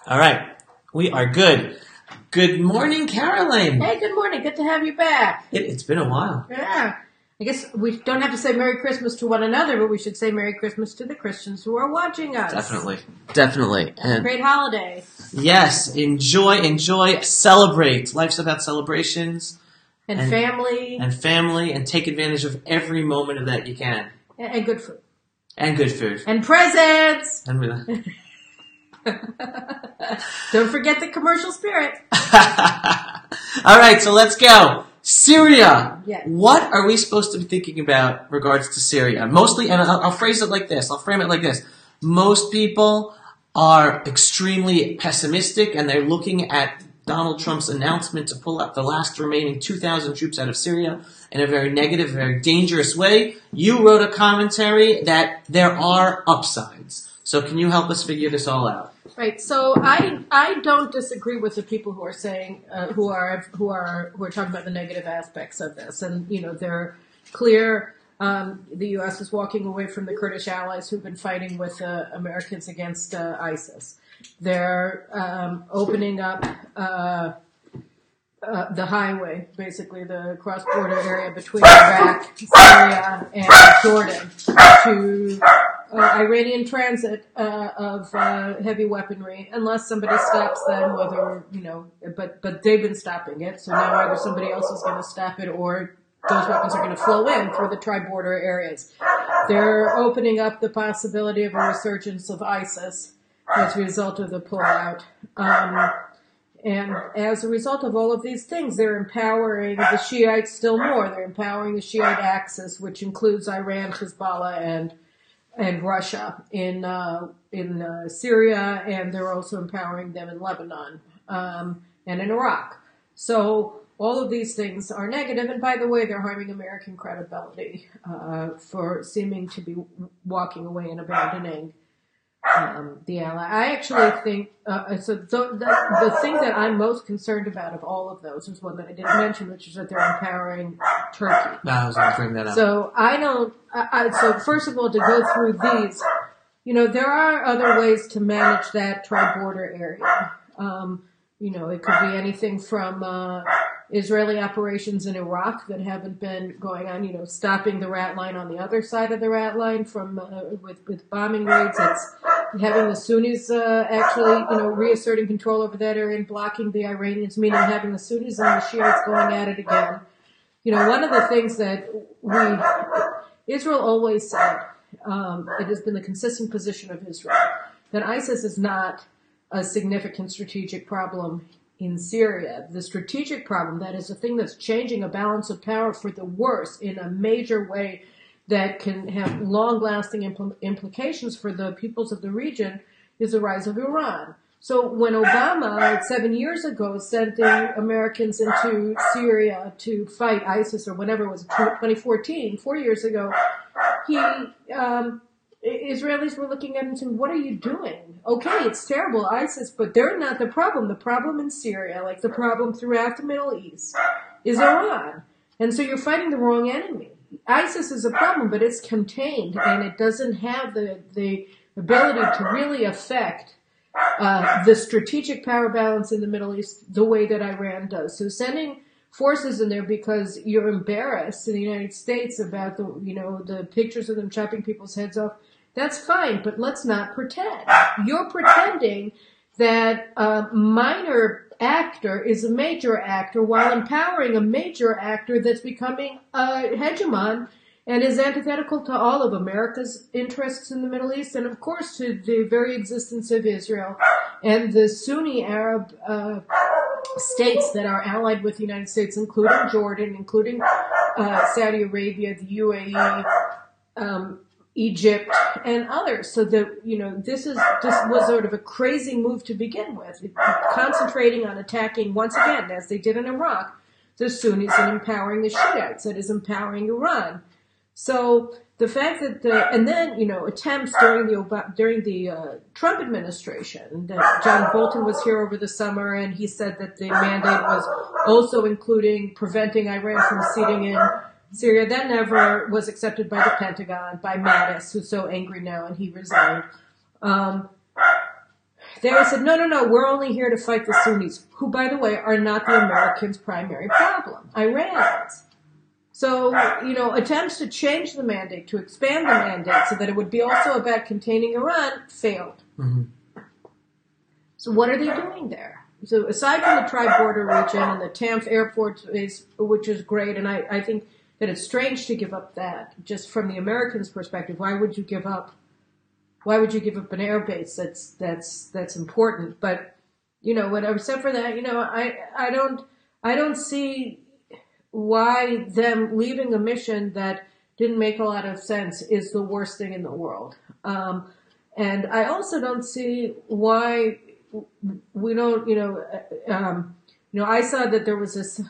All right. We are good. Good morning, Caroline. Hey, good morning. Good to have you back. It's been a while. Yeah. I guess we don't have to say Merry Christmas to one another, but we should say Merry Christmas to the Christians who are watching us. Definitely. And great holiday. Yes. Enjoy, celebrate. Life's about celebrations. And family. And take advantage of every moment of that you can. And good food. And good food. And presents. And don't forget the commercial spirit. All right, so let's go. Syria. Yes. What are we supposed to be thinking about regards to Syria? Mostly, and I'll phrase it like this. I'll frame it like this. Most people are extremely pessimistic, and they're looking at Donald Trump's announcement to pull out the last remaining 2,000 troops out of Syria in a very negative, very dangerous way. You wrote a commentary that there are upsides. So can you help us figure this all out? Right. So I don't disagree with the people who are saying who are talking about the negative aspects of this, and they're clear. The U.S. is walking away from the Kurdish allies who've been fighting with Americans against ISIS. They're opening up the highway, basically the cross-border area between Iraq, Syria, and Jordan, to Iranian transit of heavy weaponry, unless somebody stops them, but they've been stopping it, so now either somebody else is going to stop it or those weapons are going to flow in through the tri-border areas. They're opening up the possibility of a resurgence of ISIS as a result of the pullout. And as a result of all of these things, they're empowering the Shiites still more. They're empowering the Shiite axis, which includes Iran, Hezbollah, and Russia in Syria, and they're also empowering them in Lebanon and in Iraq. So all of these things are negative, and by the way, they're harming American credibility for seeming to be walking away and abandoning the ally. I actually think the thing that I'm most concerned about of all of those is one that I didn't mention, which is that they're empowering Turkey. No, I was going to bring that up. So so first of all, to go through these, there are other ways to manage that tri-border area. It could be anything from Israeli operations in Iraq that haven't been going on, stopping the rat line on the other side of the rat line from with bombing raids. It's having the Sunnis actually, reasserting control over that area and blocking the Iranians, meaning having the Sunnis and the Shiites going at it again. One of the things that Israel always said, it has been the consistent position of Israel, that ISIS is not a significant strategic problem in Syria. The strategic problem, that is the thing that's changing a balance of power for the worse in a major way that can have long-lasting implications for the peoples of the region, is the rise of Iran. So when Obama, 7 years ago, sent the Americans into Syria to fight ISIS, or whenever it was, 2014, 4 years ago, Israelis were looking at him and saying, what are you doing? Okay, it's terrible, ISIS, but they're not the problem. The problem in Syria, like the problem throughout the Middle East, is Iran. And so you're fighting the wrong enemy. ISIS is a problem, but it's contained, and it doesn't have the ability to really affect the strategic power balance in the Middle East the way that Iran does. So sending forces in there because you're embarrassed in the United States about the pictures of them chopping people's heads off, that's fine, but let's not pretend. You're pretending that a minor actor is a major actor while empowering a major actor that's becoming a hegemon and is antithetical to all of America's interests in the Middle East and, of course, to the very existence of Israel and the Sunni Arab states that are allied with the United States, including Jordan, including Saudi Arabia, the UAE, Egypt, and others. So that, this was sort of a crazy move to begin with, concentrating on attacking, once again, as they did in Iraq, the Sunnis and empowering the Shiites, that is empowering Iran. So the fact that and then, attempts during the Trump administration, that John Bolton was here over the summer and he said that the mandate was also including preventing Iran from seating in Syria. That never was accepted by the Pentagon, by Mattis, who's so angry now and he resigned. they said, no, we're only here to fight the Sunnis, who, by the way, are not the Americans' primary problem, Iranians. So, attempts to change the mandate, to expand the mandate so that it would be also about containing Iran, failed. Mm-hmm. So what are they doing there? So aside from the tri-border region and the Tampere airport base, which is great, and I think that it's strange to give up that, just from the Americans' perspective. Why would you give up an air base that's important? But, except for that, I don't see why them leaving a mission that didn't make a lot of sense is the worst thing in the world. And I also don't see why we don't, I saw that there was this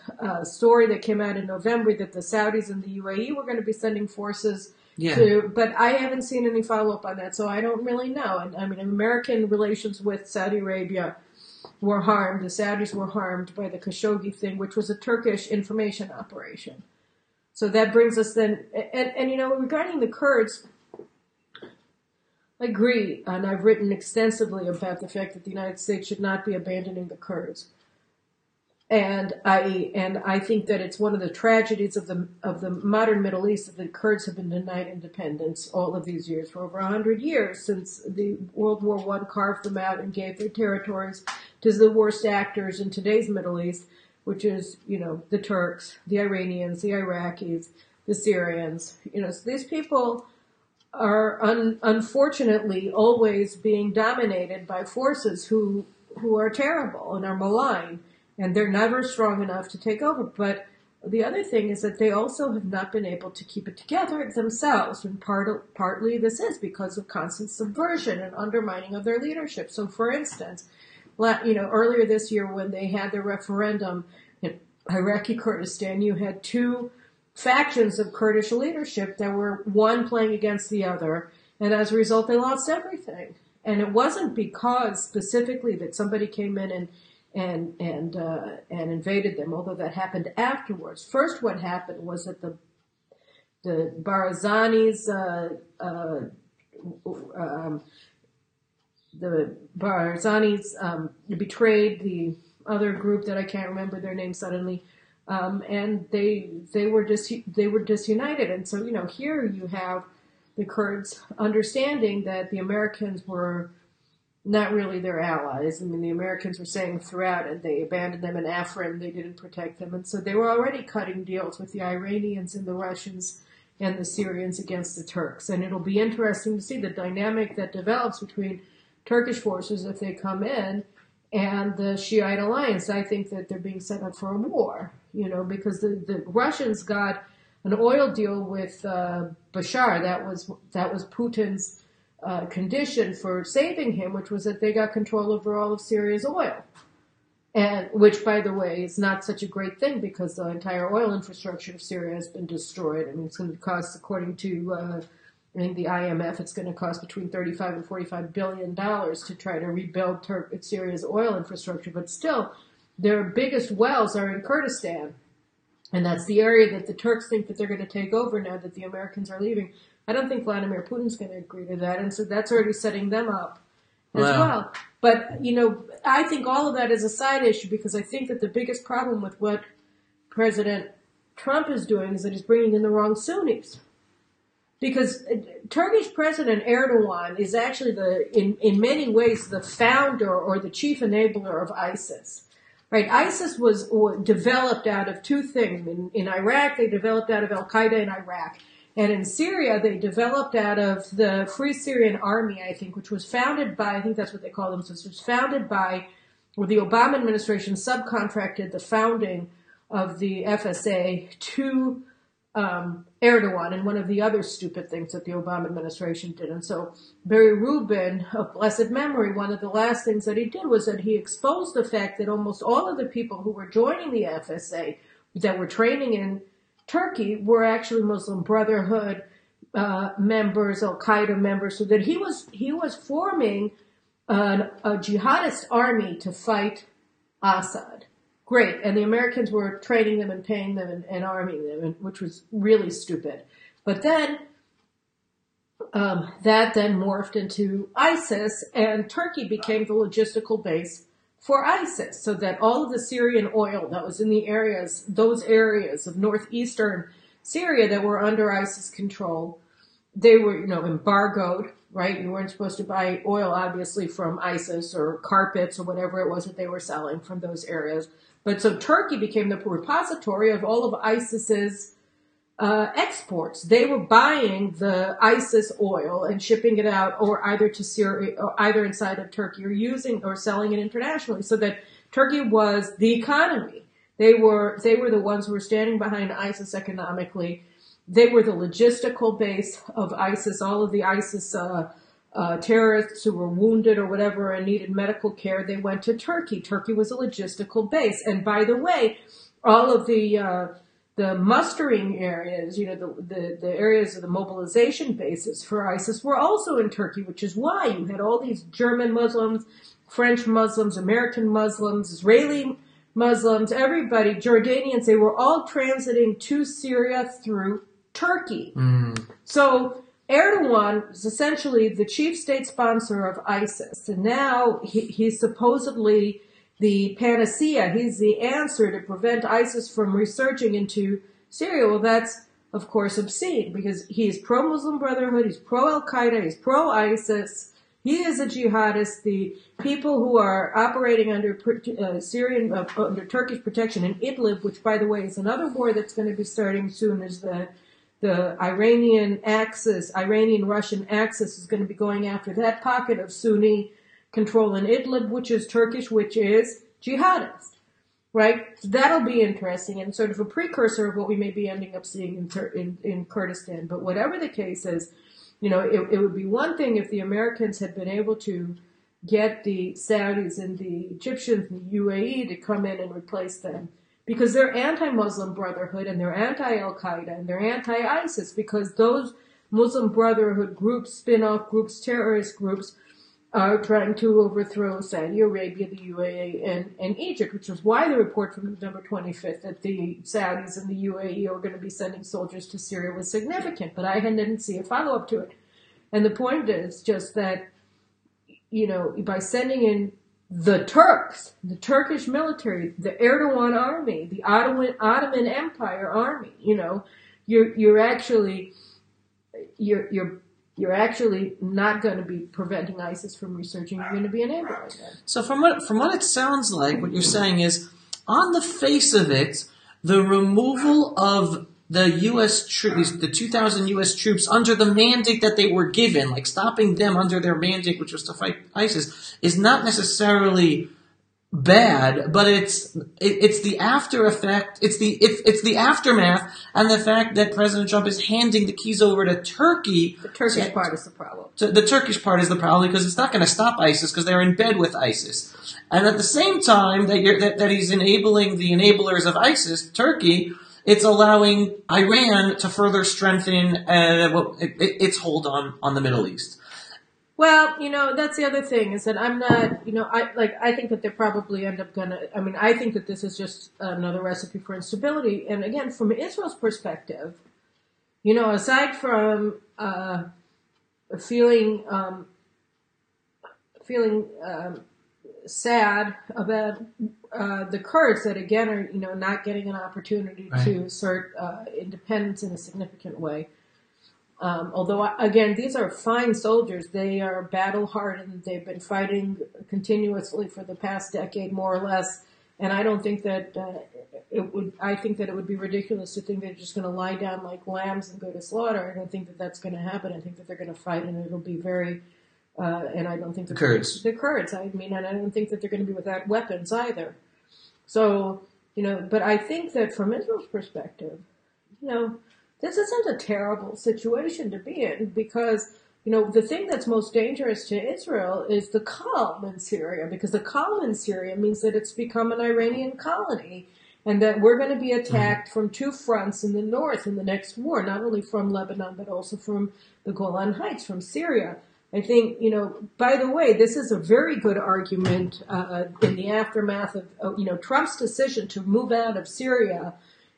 story that came out in November that the Saudis and the UAE were going to be sending forces but I haven't seen any follow-up on that, so I don't really know. And I mean, American relations with Saudi Arabia were harmed. The Saudis were harmed by the Khashoggi thing, which was a Turkish information operation. So that brings us then, and regarding the Kurds, I agree, and I've written extensively about the fact that the United States should not be abandoning the Kurds. And I think that it's one of the tragedies of the modern Middle East that the Kurds have been denied independence all of these years, for over 100 years, since the World War I carved them out and gave their territories to the worst actors in today's Middle East, which is, the Turks, the Iranians, the Iraqis, the Syrians. So these people are unfortunately always being dominated by forces who are terrible and are malign. And they're never strong enough to take over. But the other thing is that they also have not been able to keep it together themselves. And partly this is because of constant subversion and undermining of their leadership. So, for instance, earlier this year when they had their referendum in Iraqi Kurdistan, you had two factions of Kurdish leadership that were one playing against the other. And as a result, they lost everything. And it wasn't because specifically that somebody came in and invaded them, although that happened afterwards. First, what happened was that the Barazanis, betrayed the other group that I can't remember their name suddenly, and they were disunited. And so here you have the Kurds understanding that the Americans were not really their allies. I mean, the Americans were saying throughout, and they abandoned them in Afrin, they didn't protect them. And so they were already cutting deals with the Iranians and the Russians and the Syrians against the Turks. And it'll be interesting to see the dynamic that develops between Turkish forces if they come in and the Shiite alliance. I think that they're being set up for a war, because the Russians got an oil deal with Bashar. That was Putin's condition for saving him, which was that they got control over all of Syria's oil. And which, by the way, is not such a great thing because the entire oil infrastructure of Syria has been destroyed. I mean, it's going to cost, according to I think the IMF, it's going to cost between $35 and $45 billion to try to rebuild Syria's oil infrastructure. But still, their biggest wells are in Kurdistan. And that's the area that the Turks think that they're going to take over now that the Americans are leaving. I don't think Vladimir Putin's going to agree to that, and so that's already setting them up as well. But, I think all of that is a side issue because I think that the biggest problem with what President Trump is doing is that he's bringing in the wrong Sunnis. Because Turkish President Erdogan is actually in many ways the founder or the chief enabler of ISIS. Right, ISIS was developed out of two things. In Iraq, they developed out of Al-Qaeda in Iraq. And in Syria, they developed out of the Free Syrian Army, I think, which was founded by, I think that's what they call themselves, was founded by, or the Obama administration subcontracted the founding of the FSA to Erdogan and one of the other stupid things that the Obama administration did. And so Barry Rubin, of blessed memory, one of the last things that he did was that he exposed the fact that almost all of the people who were joining the FSA that were training in Turkey were actually Muslim Brotherhood members, Al-Qaeda members, so that he was forming a jihadist army to fight Assad. Great. And the Americans were training them and paying them and arming them, which was really stupid. But then That then morphed into ISIS, and Turkey became the logistical base for ISIS, so that all of the Syrian oil that was in those areas of northeastern Syria that were under ISIS control, they were, embargoed, right? You weren't supposed to buy oil, obviously, from ISIS or carpets or whatever it was that they were selling from those areas. But so Turkey became the repository of all of ISIS's exports. They were buying the ISIS oil and shipping it out, or either to Syria, or either inside of Turkey, or selling it internationally. So that Turkey was the economy. They were the ones who were standing behind ISIS economically. They were the logistical base of ISIS. All of the ISIS terrorists who were wounded or whatever and needed medical care, they went to Turkey. Turkey was a logistical base. And by the way, all of the mustering areas, the areas of the mobilization bases for ISIS were also in Turkey, which is why you had all these German Muslims, French Muslims, American Muslims, Israeli Muslims, everybody, Jordanians, they were all transiting to Syria through Turkey. So Erdogan is essentially the chief state sponsor of ISIS, and now he's supposedly the panacea. He's the answer to prevent ISIS from resurging into Syria. Well, that's, of course, obscene, because he's pro-Muslim Brotherhood, he's pro-Al-Qaeda, he's pro-ISIS, he is a jihadist. The people who are operating under under Turkish protection in Idlib, which, by the way, is another war that's going to be starting soon, is the Iranian Russian axis is going to be going after that pocket of Sunni control in Idlib, which is Turkish, which is jihadist, right? So that'll be interesting and sort of a precursor of what we may be ending up seeing in Kurdistan. But whatever the case is, it would be one thing if the Americans had been able to get the Saudis and the Egyptians and the UAE to come in and replace them, because they're anti-Muslim Brotherhood and they're anti-Al-Qaeda and they're anti-ISIS, because those Muslim Brotherhood groups, spin-off groups, terrorist groups, are trying to overthrow Saudi Arabia, the UAE, and Egypt, which was why the report from November 25th that the Saudis and the UAE are going to be sending soldiers to Syria was significant, but I didn't see a follow-up to it. And the point is just that, by sending in the Turks, the Turkish military, the Erdogan army, the Ottoman Empire army, you're actually not going to be preventing ISIS from resurging. You're going to be enabling them. So from what it sounds like, what you're saying is, on the face of it, the removal of the U.S. troops, the 2,000 U.S. troops under the mandate that they were given, like stopping them under their mandate, which was to fight ISIS, is not necessarily bad, but it's the after effect, it's the aftermath, and the fact that President Trump is handing the keys over to Turkey. The Turkish part is the problem. The Turkish part is the problem, because it's not going to stop ISIS, because they're in bed with ISIS. And at the same time that he's enabling the enablers of ISIS, Turkey, it's allowing Iran to further strengthen its hold on the Middle East. Well, that's the other thing, is that I'm not, I think that they probably end up I think that this is just another recipe for instability. And again, from Israel's perspective, aside from feeling sad about the Kurds that, again, are, not getting an opportunity to assert independence in a significant way. Although, again, these are fine soldiers. They are battle-hardened. They've been fighting continuously for the past decade, more or less. And I don't think that I think that it would be ridiculous to think they're just going to lie down like lambs and go to slaughter. I don't think that that's going to happen. I think that they're going to fight, and it'll be very. And I don't think the Kurds. The Kurds. And I don't think that they're going to be without weapons either. So, but I think that from Israel's perspective, this isn't a terrible situation to be in, because, the thing that's most dangerous to Israel is the calm in Syria, because the calm in Syria means that it's become an Iranian colony, and that we're going to be attacked from two fronts in the north in the next war, not only from Lebanon, but also from the Golan Heights, from Syria. I think, by the way, this is a very good argument in the aftermath of, Trump's decision to move out of Syria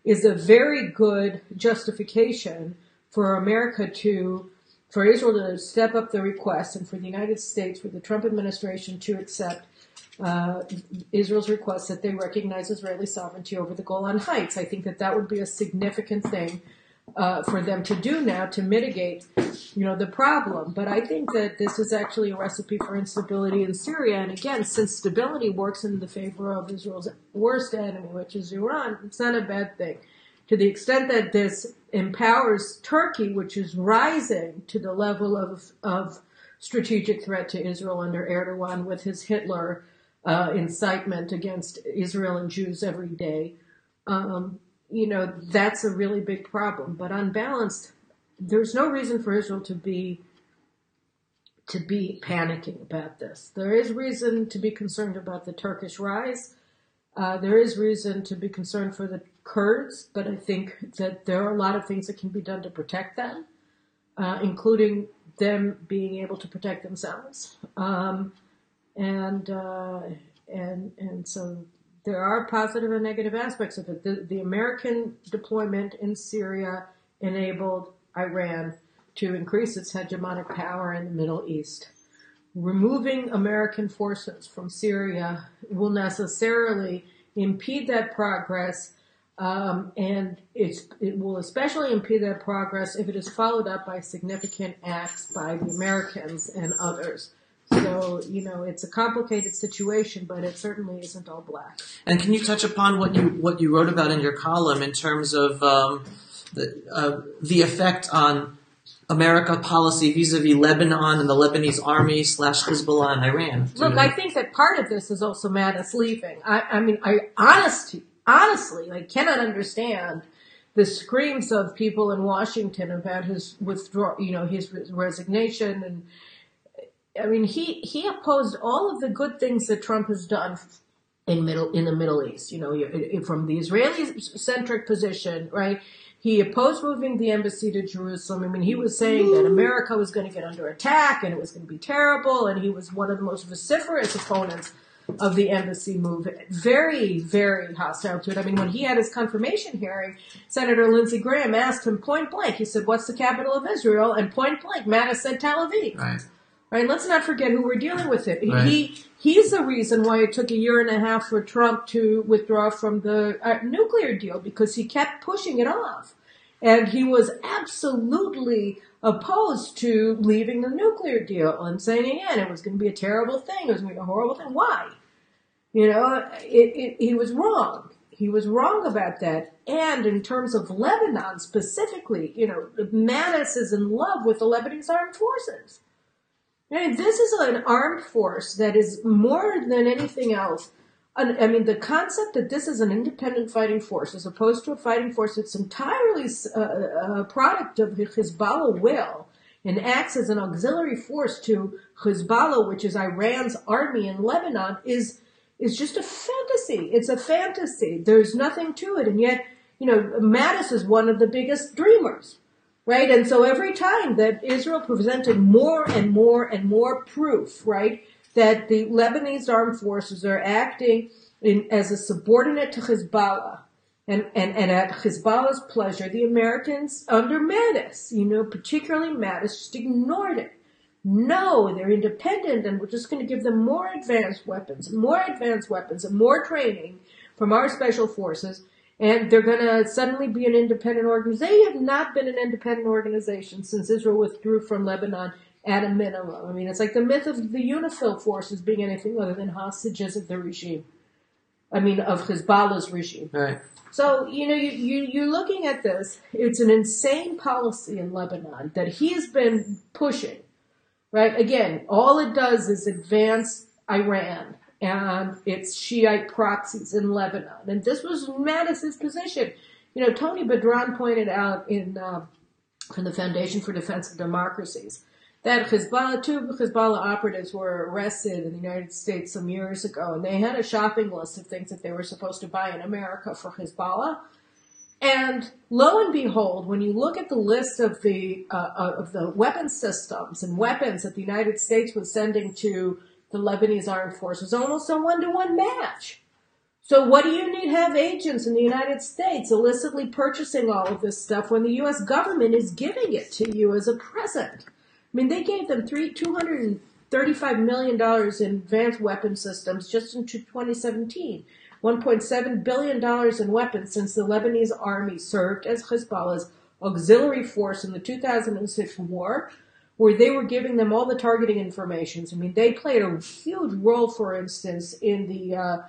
is a very good justification for America to for Israel to step up the request and for the United States, for the Trump administration to accept Israel's request that they recognize Israeli sovereignty over the Golan Heights. I think that would be a significant thing for them to do now to mitigate, the problem. But I think that this is actually a recipe for instability in Syria. And again, since stability works in the favor of Israel's worst enemy, which is Iran, it's not a bad thing. To the extent that this empowers Turkey, which is rising to the level of strategic threat to Israel under Erdogan with his Hitler incitement against Israel and Jews every day, that's a really big problem. But unbalanced, there's no reason for Israel to be panicking about this. There is reason to be concerned about the Turkish rise. There is reason to be concerned for the Kurds, but I think that there are a lot of things that can be done to protect them, including them being able to protect themselves. And so there are positive and negative aspects of it. The American deployment in Syria enabled Iran to increase its hegemonic power in the Middle East. Removing American forces from Syria will necessarily impede that progress, and it will especially impede that progress if it is followed up by significant acts by the Americans and others. So, it's a complicated situation, but it certainly isn't all black. And can you touch upon what you wrote about in your column in terms of the effect on America policy vis-a-vis Lebanon and the Lebanese army / Hezbollah and Iran? Look, I think that part of this is also Mattis leaving. I honestly, cannot understand the screams of people in Washington about his his resignation. And I mean, he opposed all of the good things that Trump has done in the Middle East. From the Israeli-centric position, right? He opposed moving the embassy to Jerusalem. I mean, he was saying that America was going to get under attack and it was going to be terrible. And he was one of the most vociferous opponents of the embassy move. Very, very hostile to it. I mean, when he had his confirmation hearing, Senator Lindsey Graham asked him point blank. He said, "What's the capital of Israel?" And point blank, Mattis said Tel Aviv. Right? Let's not forget who we're dealing with here. Right. He's the reason why it took a year and a half for Trump to withdraw from the nuclear deal, because he kept pushing it off. And he was absolutely opposed to leaving the nuclear deal and saying again it was going to be a terrible thing. It was going to be a horrible thing. Why? He was wrong. He was wrong about that. And in terms of Lebanon specifically, Mattis is in love with the Lebanese armed forces. I mean, this is an armed force that is more than anything else. I mean, the concept that this is an independent fighting force as opposed to a fighting force that's entirely a product of the Hezbollah will and acts as an auxiliary force to Hezbollah, which is Iran's army in Lebanon, is just a fantasy. It's a fantasy. There's nothing to it. And yet, Mattis is one of the biggest dreamers. Right? And so every time that Israel presented more and more and more proof, right, that the Lebanese armed forces are acting as a subordinate to Hezbollah and at Hezbollah's pleasure, the Americans under Mattis, particularly Mattis, just ignored it. No, they're independent and we're just going to give them more advanced weapons and more training from our special forces. And they're going to suddenly be an independent organization. They have not been an independent organization since Israel withdrew from Lebanon at a minimum. I mean, it's like the myth of the UNIFIL forces being anything other than hostages of the regime. I mean, of Hezbollah's regime. Right. So, you're looking at this. It's an insane policy in Lebanon that he has been pushing. Right? Again, all it does is advance Iran and its Shiite proxies in Lebanon. And this was Mattis's position. Tony Bedran pointed out from the Foundation for Defense of Democracies that two Hezbollah operatives were arrested in the United States some years ago, and they had a shopping list of things that they were supposed to buy in America for Hezbollah. And lo and behold, when you look at the list of the weapon systems and weapons that the United States was sending to the Lebanese armed forces, almost a 1-to-1 match. So what do you need to have agents in the United States illicitly purchasing all of this stuff when the U.S. government is giving it to you as a present? mean, they gave them $235 million in advanced weapon systems just in 2017. $1.7 billion in weapons since the Lebanese army served as Hezbollah's auxiliary force in the 2006 war, where they were giving them all the targeting information. I mean, they played a huge role, for instance, in the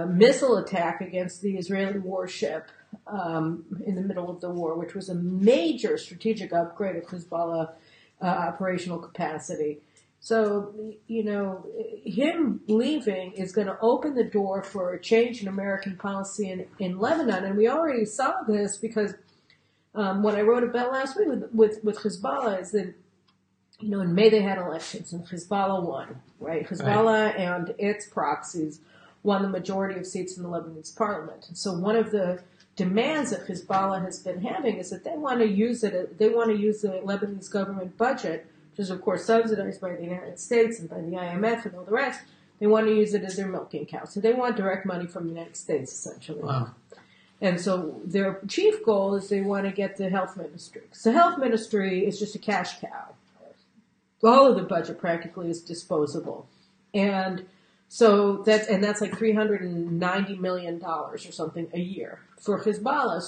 missile attack against the Israeli warship in the middle of the war, which was a major strategic upgrade of Hezbollah operational capacity. So, him leaving is going to open the door for a change in American policy in Lebanon. And we already saw this because what I wrote about last week with Hezbollah is that, in May they had elections and Hezbollah won, right? Hezbollah and its proxies won the majority of seats in the Lebanese parliament. And so one of the demands that Hezbollah has been having is that they want to use the Lebanese government budget, which is of course subsidized by the United States and by the IMF and all the rest. They want to use it as their milking cow. So they want direct money from the United States, essentially. Wow. And so their chief goal is they want to get the health ministry. So health ministry is just a cash cow. All of the budget practically is disposable. And so that's like $390 million or something a year for Hezbollah,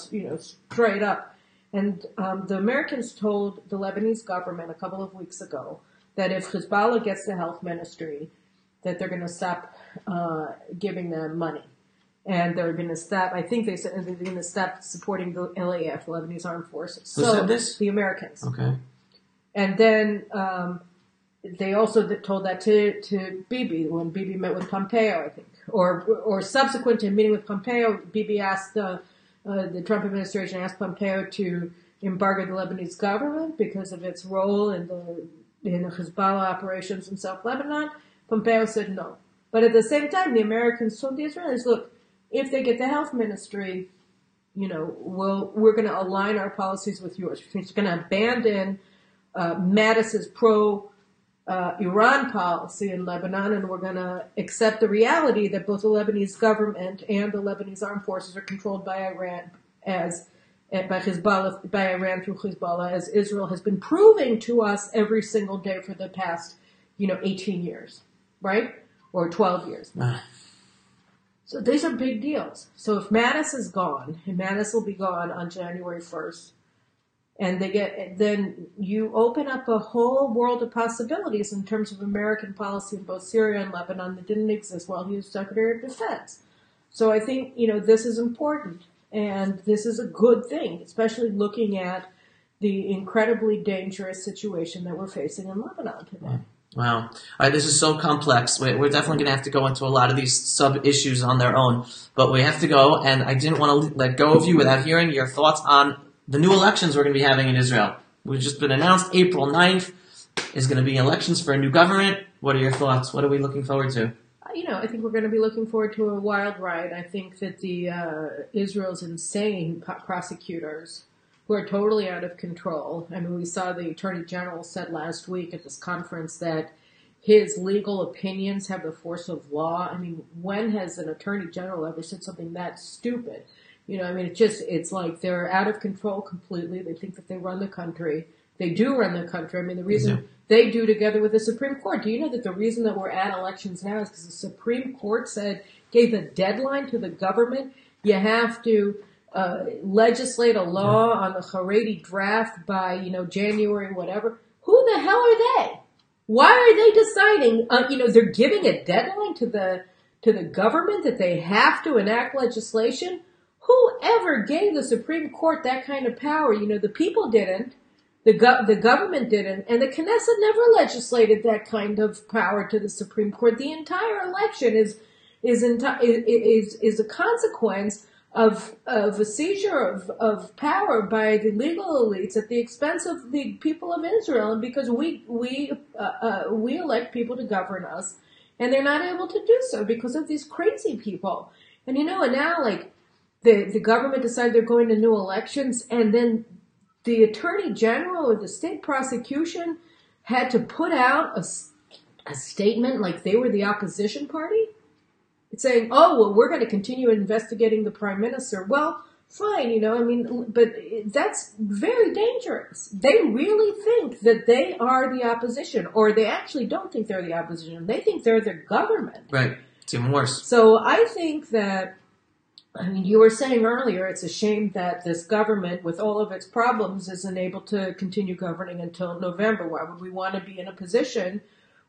straight up. And the Americans told the Lebanese government a couple of weeks ago that if Hezbollah gets the health ministry, that they're going to stop giving them money. And they're going to stop, I think they said they're going to stop supporting the LAF, the Lebanese Armed Forces. Who said this? The Americans. Okay. And then they also told that to Bibi when Bibi met with Pompeo, I think. Or subsequent to meeting with Pompeo, Bibi asked the Trump administration asked Pompeo to embargo the Lebanese government because of its role in the Hezbollah operations in South Lebanon. Pompeo said no. But at the same time, the Americans told the Israelis, look, if they get the health ministry, we're going to align our policies with yours. We're going to abandon Mattis's pro-Iran policy in Lebanon, and we're going to accept the reality that both the Lebanese government and the Lebanese armed forces are controlled by Iran by Iran through Hezbollah, as Israel has been proving to us every single day for the past, 18 years, right? Or 12 years. So these are big deals. So if Mattis is gone, and Mattis will be gone on January 1st, and then you open up a whole world of possibilities in terms of American policy in both Syria and Lebanon that didn't exist while he was Secretary of Defense. So I think, this is important, and this is a good thing, especially looking at the incredibly dangerous situation that we're facing in Lebanon today. Wow. All right, this is so complex. We're definitely going to have to go into a lot of these sub-issues on their own, but we have to go, and I didn't want to let go of you without hearing your thoughts on the new elections we're going to be having in Israel. We've just been announced April 9th is going to be elections for a new government. What are your thoughts? What are we looking forward to? I think we're going to be looking forward to a wild ride. I think that Israel's insane prosecutors who are totally out of control. I mean, we saw the Attorney General said last week at this conference that his legal opinions have the force of law. I mean, when has an Attorney General ever said something that stupid? It's like they're out of control completely. They think that they run the country. They do run the country. I mean, the reason they do together with the Supreme Court. Do you know that the reason that we're at elections now is because the Supreme Court gave a deadline to the government? You have to legislate a law on the Haredi draft by, January, whatever. Who the hell are they? Why are they deciding, they're giving a deadline to the government that they have to enact legislation? Whoever gave the Supreme Court that kind of power? The people didn't, the government didn't, and the Knesset never legislated that kind of power to the Supreme Court. The entire election is a consequence of a seizure of power by the legal elites at the expense of the people of Israel, and because we elect people to govern us, and they're not able to do so because of these crazy people. And and now the government decided they're going to new elections, and then the Attorney General or the state prosecution had to put out a statement like they were the opposition party. It's saying, we're going to continue investigating the prime minister. Well, fine, I mean, but that's very dangerous. They really think that they are the opposition, or they actually don't think they're the opposition. They think they're the government. Right. It's even worse. So I think that, I mean, you were saying earlier, it's a shame that this government, with all of its problems, isn't able to continue governing until November. Why would we want to be in a position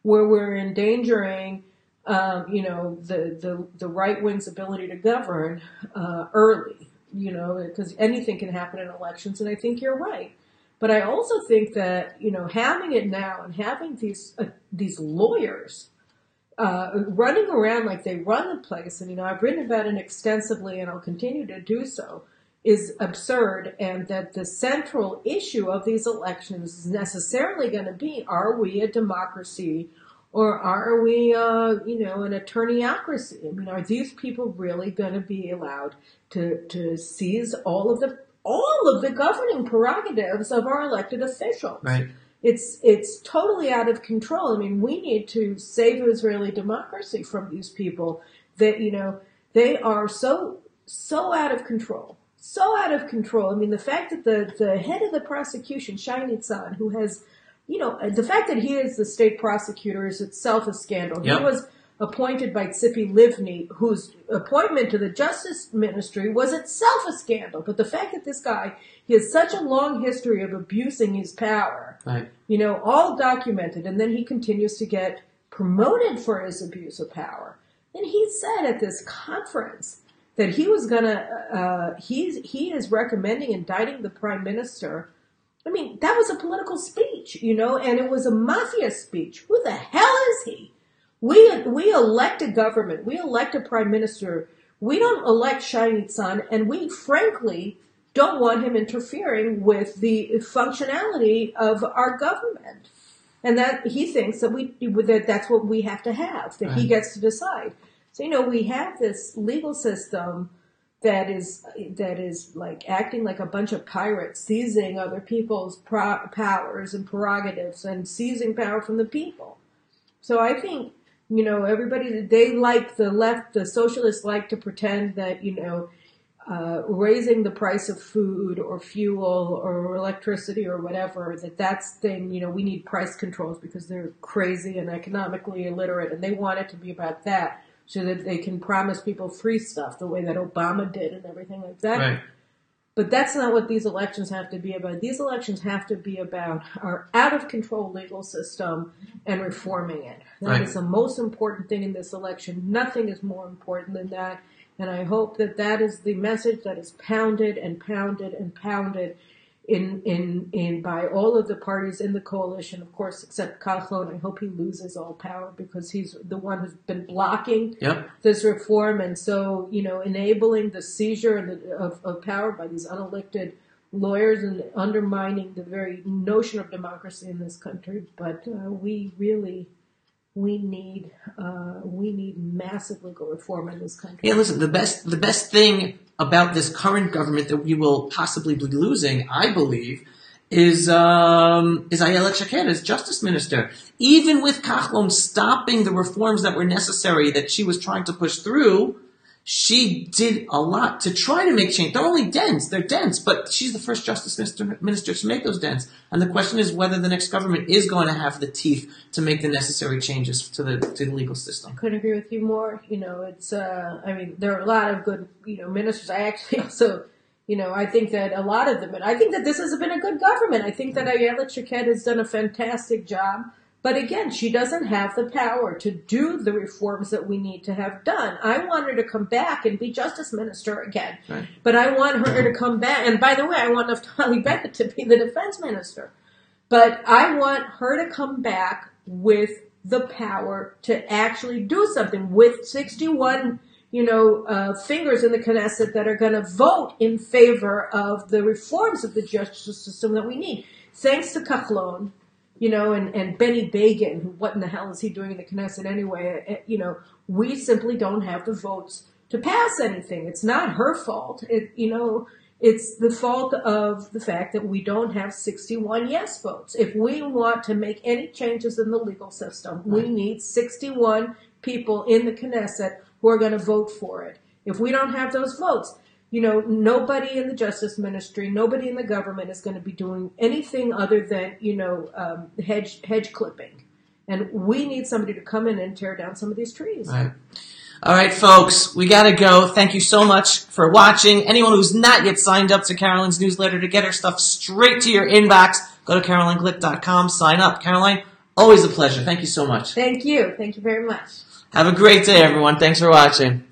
where we're endangering, the right wing's ability to govern early? Because anything can happen in elections, and I think you're right. But I also think that having it now and having these lawyers running around like they run the place, and I've written about it extensively, and I'll continue to do so, is absurd, and that the central issue of these elections is necessarily going to be: are we a democracy, or are we, an attorneyocracy? I mean, are these people really going to be allowed to seize all of the governing prerogatives of our elected officials? Right. It's totally out of control. I mean, we need to save Israeli democracy from these people that, they are so out of control. So out of control. I mean, the fact that the head of the prosecution, Shai Nitzan, who has, the fact that he is the state prosecutor is itself a scandal. Yep. He was appointed by Tzipi Livni, whose appointment to the Justice Ministry was itself a scandal. But the fact that this guy, he has such a long history of abusing his power, right, all documented, and then he continues to get promoted for his abuse of power. And he said at this conference that he was he is recommending indicting the prime minister. I mean, that was a political speech, and it was a mafia speech. Who the hell is he? We elect a government. We elect a prime minister. We don't elect Shai Nitzan, and we frankly don't want him interfering with the functionality of our government. And that he thinks that that's what we have to have, that he gets to decide. So, we have this legal system that is like acting like a bunch of pirates, seizing other people's powers and prerogatives and seizing power from the people. So I think, everybody, they like the left, the socialists like to pretend that, raising the price of food or fuel or electricity or whatever, that's thing, we need price controls because they're crazy and economically illiterate, and they want it to be about that so that they can promise people free stuff the way that Obama did and everything like that. right. But that's not what these elections have to be about. These elections have to be about our out-of-control legal system and reforming it. That is the most important thing in this election. Nothing is more important than that. And I hope that is the message that is pounded and pounded and pounded in by all of the parties in the coalition, of course, except Kachlon. I hope he loses all power because he's the one who's been blocking this reform, and so enabling the seizure of power by these unelected lawyers and undermining the very notion of democracy in this country. But we need massive legal reform in this country. Yeah, listen, the best thing about this current government that we will possibly be losing, I believe, is Ayelet Shaked as justice minister. Even with Kachlon stopping the reforms that were necessary that she was trying to push through, she did a lot to try to make change. They're only dents, but she's the first justice minister to make those dents. And the question is whether the next government is going to have the teeth to make the necessary changes to the legal system. Couldn't agree with you more. It's there are a lot of good, ministers. I actually also, I think that a lot of them, and I think that this has been a good government. I think that Ayelet Shaked has done a fantastic job. But again, she doesn't have the power to do the reforms that we need to have done. I want her to come back and be justice minister again. Right. But I want her to come back. And by the way, I want Naftali Bennett to be the defense minister. But I want her to come back with the power to actually do something with 61, fingers in the Knesset that are going to vote in favor of the reforms of the justice system that we need. Thanks to Kachlon. And Benny Begin, who, what in the hell is he doing in the Knesset anyway? We simply don't have the votes to pass anything. It's not her fault. It's the fault of the fact that we don't have 61 yes votes. If we want to make any changes in the legal system, we need 61 people in the Knesset who are going to vote for it. If we don't have those votes, nobody in the justice ministry, nobody in the government is going to be doing anything other than, hedge clipping. And we need somebody to come in and tear down some of these trees. All right, folks, we got to go. Thank you so much for watching. Anyone who's not yet signed up to Caroline's newsletter to get her stuff straight to your inbox, go to CarolineGlick.com, sign up. Caroline, always a pleasure. Thank you so much. Thank you. Thank you very much. Have a great day, everyone. Thanks for watching.